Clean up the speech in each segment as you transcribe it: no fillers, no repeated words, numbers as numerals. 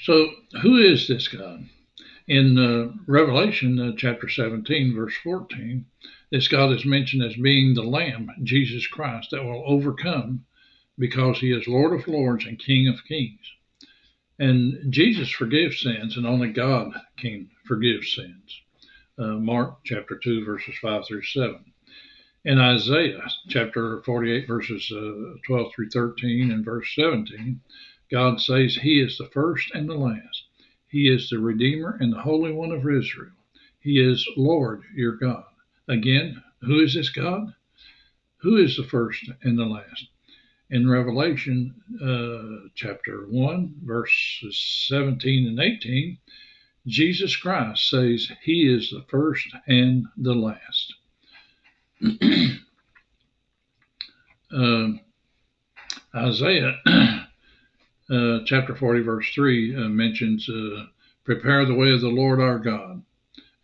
So, who is this God? In Revelation chapter 17, verse 14, this God is mentioned as being the Lamb, Jesus Christ, that will overcome because he is Lord of Lords and King of Kings. And Jesus forgives sins, and only God can forgive sins. Mark chapter 2, verses 5 through 7. In Isaiah chapter 48, verses 12 through 13 and verse 17, God says he is the first and the last. He is the Redeemer and the Holy One of Israel. He is Lord, your God. Again, who is this God? Who is the first and the last? In Revelation chapter 1, verses 17 and 18, Jesus Christ says he is the first and the last. Isaiah chapter 40, verse 3 mentions prepare the way of the Lord our God.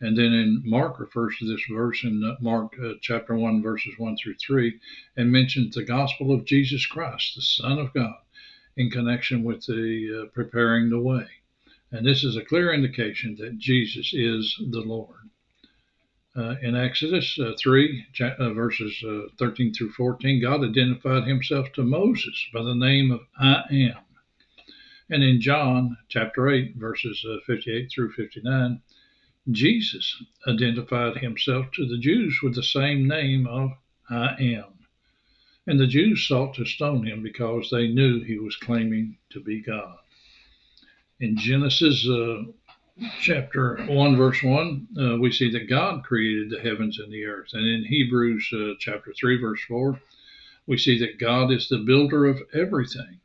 And then in Mark refers to this verse in Mark chapter 1, verses 1 through 3, and mentions the gospel of Jesus Christ, the Son of God, in connection with the preparing the way. And this is a clear indication that Jesus is the Lord. In Exodus 3, verses 13 through 14, God identified himself to Moses by the name of I Am. And in John chapter 8, verses 58 through 59, Jesus identified himself to the Jews with the same name of I Am. And the Jews sought to stone him because they knew he was claiming to be God. In Genesis chapter 1, verse 1, we see that God created the heavens and the earth. And in Hebrews chapter 3, verse 4, we see that God is the builder of everything.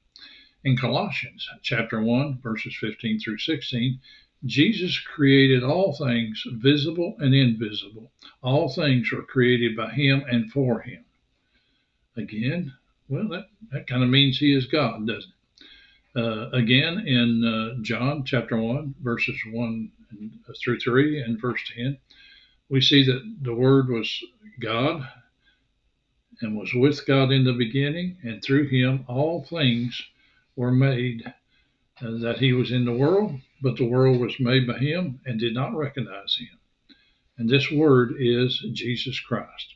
In Colossians chapter 1, verses 15 through 16, Jesus created all things, visible and invisible. All things were created by him and for him. Again, well, that kind of means he is God, doesn't it? Again, in John chapter 1, verses 1 through 3 and verse 10, we see that the Word was God and was with God in the beginning, and through him all things were made, that he was in the world, but the world was made by him and did not recognize him. And this Word is Jesus Christ.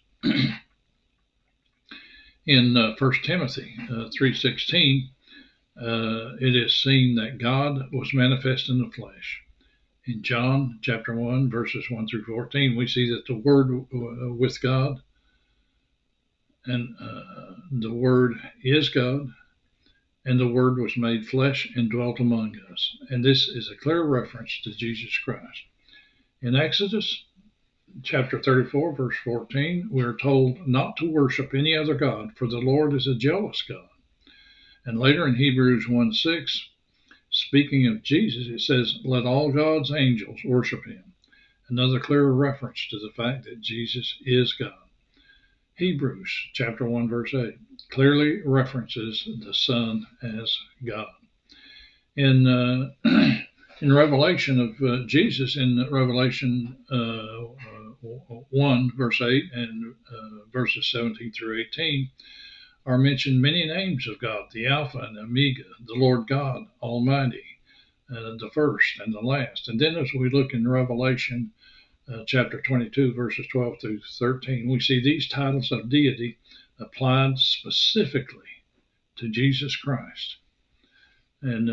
In 1 Timothy 3:16, it is seen that God was manifest in the flesh. In John chapter 1, verses 1 through 14, we see that the Word with God, and the Word is God, and the Word was made flesh and dwelt among us. And this is a clear reference to Jesus Christ. In Exodus chapter 34, verse 14, we are told not to worship any other God, for the Lord is a jealous God. And later in Hebrews 1:6, speaking of Jesus, it says, let all God's angels worship him. Another clear reference to the fact that Jesus is God. Hebrews chapter 1, verse 8 clearly references the Son as God. In revelation of Jesus, in Revelation 1, verse 8 and verses 17 through 18, are mentioned many names of God, the Alpha and the Omega, the Lord God Almighty, the first and the last. And then as we look in Revelation chapter 22, verses 12 through 13, we see these titles of deity applied specifically to Jesus Christ. And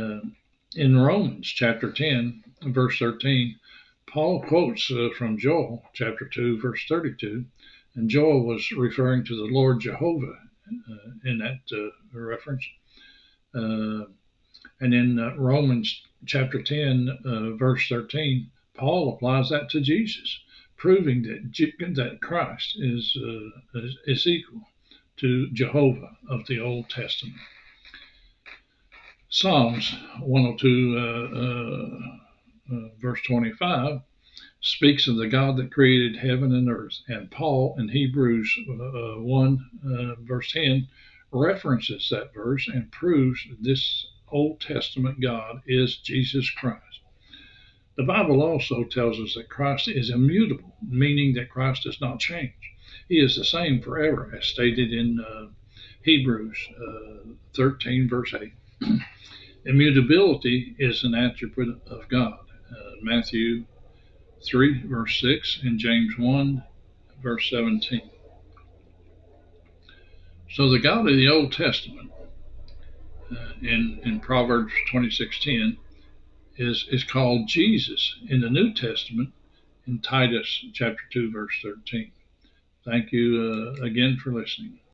in Romans chapter 10, verse 13, Paul quotes from Joel chapter 2, verse 32, and Joel was referring to the Lord Jehovah in that reference. And in Romans chapter 10, verse 13, Paul applies that to Jesus, proving that Christ is equal to Jehovah of the Old Testament. Psalms 102, verse 25, speaks of the God that created heaven and earth. And Paul in Hebrews 1, verse 10, references that verse and proves this Old Testament God is Jesus Christ. The Bible also tells us that Christ is immutable, meaning that Christ does not change. He is the same forever, as stated in Hebrews 13, verse 8. Immutability is an attribute of God. Matthew 3, verse 6, and James 1, verse 17. So the God of the Old Testament in Proverbs 26:10 is called Jesus in the New Testament in Titus chapter 2, verse 13. Thank you again for listening.